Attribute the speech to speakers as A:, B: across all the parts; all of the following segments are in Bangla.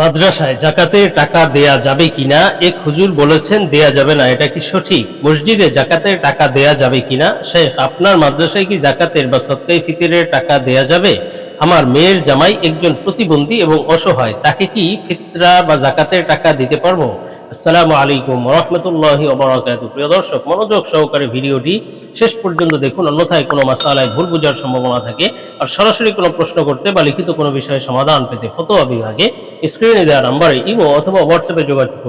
A: মাদ্রাসায় জাকাতের টাকা দেয়া যাবে কিনা? এক হুজুর বলেছেন দেয়া যাবে না, এটা কি সঠিক? মসজিদে জাকাতের টাকা দেয়া যাবে কিনা? শেখ, আপনার মাদ্রাসায় কি জাকাতের বা সদকায়ে ফিতরের টাকা দেয়া যাবে? আমার মেয়ের জামাই একজন প্রতিবন্ধী এবং অসহায়, তাকে কি ফিতরা বা জাকাতের টাকা দিতে পারবো? আসসালামু আলাইকুম ওয়া রাহমাতুল্লাহি ওয়া বারাকাতুহু। প্রিয় দর্শক, মনোযোগ সহকারে ভিডিওটি শেষ পর্যন্ত দেখুন, অন্যথায় কোনো মাসালায় ভুল বোঝার সম্ভাবনা থাকে। আর সরাসরি কোনো প্রশ্ন করতে বা লিখিত কোনো বিষয়ে সমাধান পেতে ফতোয়া বিভাগে স্ক্রিনে দেওয়া নাম্বারে ইমো অথবা হোয়াটসঅ্যাপে যোগাযোগ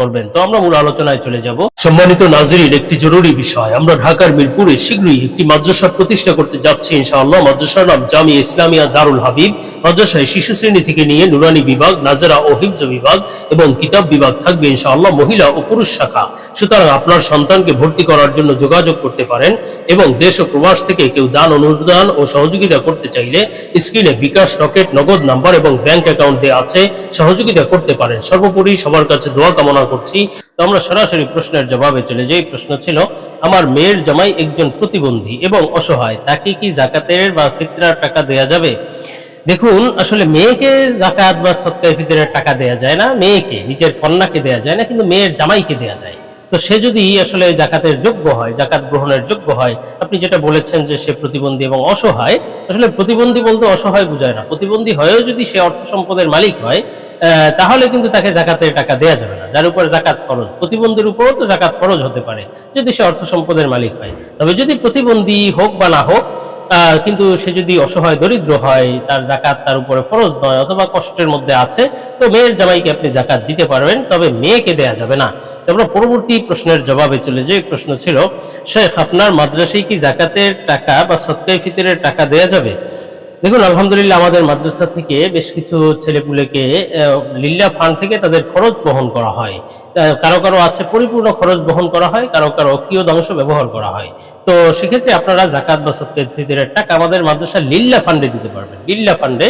A: করবেন। তো আমরা মূল আলোচনায় চলে যাব। সম্মানিত নাজরিন, একটি জরুরি বিষয়, আমরা ঢাকার মিরপুরে শীঘ্রই একটি মাদ্রাসা প্রতিষ্ঠা করতে যাচ্ছি ইনশাআল্লাহ। মাদ্রাসার নাম জামিয়া ইসলামিয়া দারুল হাবিব। মাদ্রাসায় শিশু শ্রেণী থেকে নিয়ে নুরানি বিভাগ, নাজেরা ও হিফজ বিভাগ এবং কিতাব বিভাগ থাকবে ইনশাআল্লাহ, মহিলা ও পুরুষ শাখা। সুতরাং আপনার সন্তানকে ভর্তি করার জন্য যোগাযোগ করতে পারেন এবং দেশ ও প্রবাস থেকে কেউ দান, অনুদান ও সহযোগিতা করতে চাইলে স্ক্রিনে বিকাশ, রকেট, নগদ নাম্বার এবং ব্যাংক অ্যাকাউন্ট দেওয়া আছে, সহযোগিতা করতে পারেন। সর্বোপরি সবার কাছে দোয়া কামনা করছি। তো আমরা সরাসরি প্রশ্নের জবাবে চলে যাই। প্রশ্ন ছিল, আমার মেয়ের জামাই একজন প্রতিবন্ধী এবং অসহায়, তাকে কি জাকাতের বা ফিতরার টাকা দেয়া যাবে? দেখুন, আসলে মেয়েকে জাকাত বা সদকায়ে ফিতরের টাকা দেয়া যায় না, মেয়েকে, নিজের কন্যাকে দেয়া যায় না, কিন্তু মেয়ের জামাইকে দেয়া যায়। তো সে যদি আসলে জাকাতের যোগ্য হয়, জাকাত গ্রহণের যোগ্য হয়, আপনি যেটা বলেছেন যে সে প্রতিবন্ধী এবং অসহায়, আসলে প্রতিবন্ধী বলতে অসহায় বোঝায় না। প্রতিবন্ধী হয়েও যদি সে অর্থ সম্পদের মালিক হয়, তাহলে কিন্তু তাকে জাকাতের টাকা দেয়া যাবে না, যার উপর জাকাত ফরজ। প্রতিবন্ধীর উপরও তো জাকাত ফরজ হতে পারে যদি সে অর্থ সম্পদের মালিক হয়। তবে যদি প্রতিবন্ধী হোক বা না হোক, কিন্তু সে যদি অসহায় দরিদ্র হয়, তার জাকাত তার উপরে ফরজ নয় অথবা কষ্টের মধ্যে আছে, তো মেয়ের জামাইকে আপনি জাকাত দিতে পারবেন, তবে মেয়েকে দেয়া যাবে না। আমরা পরবর্তী প্রশ্নের জবাবে চলে যাই। প্রশ্ন ছিল, শেখ, আপনার মাদ্রাসায় কি জাকাতের টাকা বা সদকায়ে ফিতরের টাকা দেয়া যাবে? দেখুন, আলহামদুলিল্লাহ আমাদের মাদ্রাসা থেকে বেশ কিছু ছেলেপুলেকে লিল্লাহ ফান্ড থেকে তাদের খরচ বহন করা হয়। কারো কারো আছে পরিপূর্ণ খরচ বহন করা হয়, কারো কারো কিয়দাংশ ব্যবহার করা হয়। তো সেক্ষেত্রে আপনারা জাকাত বা সদকায়ে ফিতরের টাকা আমাদের মাদ্রাসা লিল্লাহ ফান্ডে দিতে পারবেন। লিল্লাহ ফান্ডে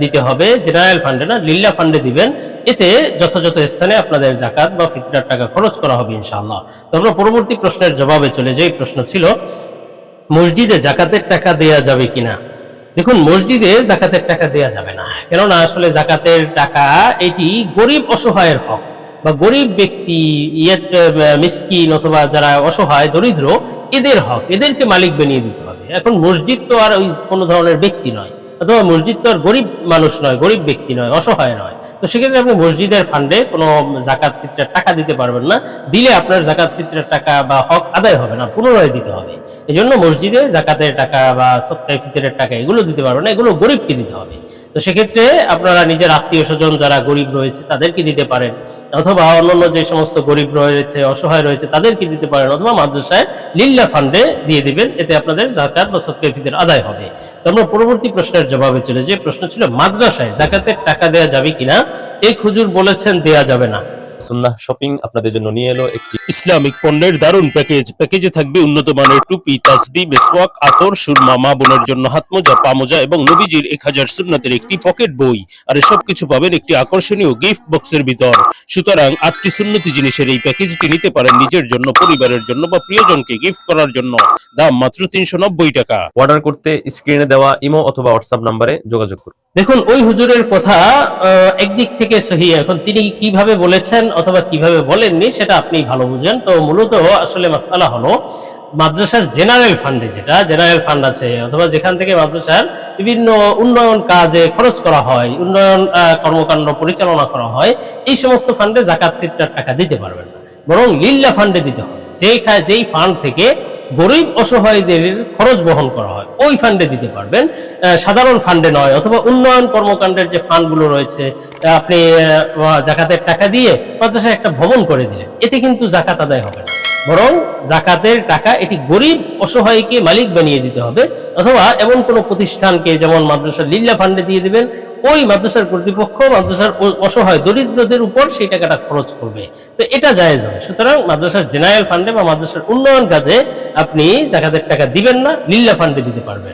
A: দিতে হবে, জেনারেল ফান্ডে না, লিল্লাহ ফান্ডে দিবেন। এতে যথাযথ স্থানে আপনাদের জাকাত বা ফিতরার টাকা খরচ করা হবে ইনশাআল্লাহ। তো আমরা পরবর্তী প্রশ্নের জবাবে চলে যাই। প্রশ্ন ছিল, মসজিদে জাকাতের টাকা দেয়া যাবে কিনা? দেখুন, মসজিদে জাকাতের টাকা দেয়া যাবে না, কেননা আসলে জাকাতের টাকা এটি গরিব অসহায়ের হক, বা গরিব ব্যক্তি, মিসকিন অথবা যারা অসহায় দরিদ্র, এদের হক, এদেরকে মালিক বানিয়ে দিতে হবে। এখন মসজিদ তো আর ওই কোনো ধরনের ব্যক্তি নয়, অথবা মসজিদ তো আর গরিব মানুষ নয়, গরিব ব্যক্তি নয়, অসহায় নয়। তো সেক্ষেত্রে আপনি মসজিদের ফান্ডে কোনো জাকাত ফিতরার টাকা দিতে পারবেন না। দিলে আপনার জাকাত ফিতরার টাকা বা হক আদায় হবে না, পুনরায় দিতে হবে। এই জন্য মসজিদে জাকাতের টাকা বা সদকায়ে ফিতরের টাকা এগুলো দিতে পারবেন না, এগুলো গরিবকে দিতে হবে। তো সেক্ষেত্রে আপনারা নিজের আত্মীয় স্বজন যারা গরিব রয়েছে তাদেরকে দিতে পারেন, অথবা অন্যান্য যে সমস্ত গরিব রয়েছে, অসহায় রয়েছে, তাদেরকে দিতে পারেন, অথবা মাদ্রাসায় লিল্লাহ ফান্ডে দিয়ে দিবেন। এতে আপনাদের জাকাত বা সদকায়ে ফিতর আদায় হবে। তো আমরা পরবর্তী প্রশ্নের জবাবে চলে যাই। প্রশ্ন ছিল, মাদ্রাসায় জাকাতের টাকা দেয়া যাবে কিনা? এক হুজুর বলেছেন দেয়া যাবে না।
B: সুন্নাহ শপিং আপনাদের জন্য নিয়ে এলো একটি
A: ইসলামিক পণ্যের দারুণ প্যাকেজ। প্যাকেজে থাকবে উন্নত মানের টুপি, তাসবিহ, মিসওয়াক, আতর, সুরমা, মা বোনের জন্য হাতমোজা, পামোজা এবং নবীজির 1000 সুন্নাতের একটি পকেট বই। আর এসব কিছু পাবেন একটি আকর্ষণীয় গিফট বক্সের ভিতর। সুতরাং 8টি সুন্নতি জিনিসের এই প্যাকেজটি নিতে পারেন নিজের জন্য, পরিবারের জন্য বা প্রিয়জনকে গিফট করার জন্য। দাম মাত্র 390 টাকা।
B: অর্ডার করতে স্ক্রিনে দেওয়া ইমো অথবা হোয়াটসঅ্যাপ নম্বরে যোগাযোগ করুন।
A: দেখুন, ওই হুজুরের কথা একদিক থেকে সহি, এখন তিনি কিভাবে বলেছেন অথবা কিভাবে বলেননি সেটা আপনি ভালো বুঝেন। তো মূলত আসলে মাসআলা হলো, মাদ্রাসার জেনারেল ফান্ডে, যেটা জেনারেল ফান্ড আছে অথবা যেখান থেকে মাদ্রাসার বিভিন্ন উন্নয়ন কাজে খরচ করা হয়, উন্নয়ন কর্মকাণ্ড পরিচালনা করা হয়, এই সমস্ত ফান্ডে জাকাত ফিতরার টাকা দিতে পারবেন না, বরং লিল্লাহ ফান্ডে দিতে হবে। যেই ফান্ড থেকে গরিব অসহায়দের খরচ বহন করা হয়, ওই ফান্ডে দিতে পারবেন, সাধারণ ফান্ডে নয়। অথবা উন্নয়ন কর্মকাণ্ডের যে ফান্ডগুলো রয়েছে, আপনি জাকাতের টাকা দিয়ে মাদ্রাসায় একটা ভবন করে দিলেন, এতে কিন্তু জাকাত আদায় হবে না, বরং জাকাতের টাকা এটি গরিব অসহায়কে মালিক বানিয়ে দিতে হবে। অথবা এমন কোনো প্রতিষ্ঠানকে, যেমন মাদ্রাসার লিল্লাহ ফান্ডে দিয়ে দিবেন, ওই মাদ্রাসার কর্তৃপক্ষ মাদ্রাসার অসহায় দরিদ্রদের উপর সেই টাকাটা খরচ করবে। তো এটা জায়েজ হবে। সুতরাং মাদ্রাসার জেনারেল ফান্ডে বা মাদ্রাসার উন্নয়ন কাজে আপনি জাকাতের টাকা দিবেন না, লিল্লাহ ফান্ডে দিতে পারবেন।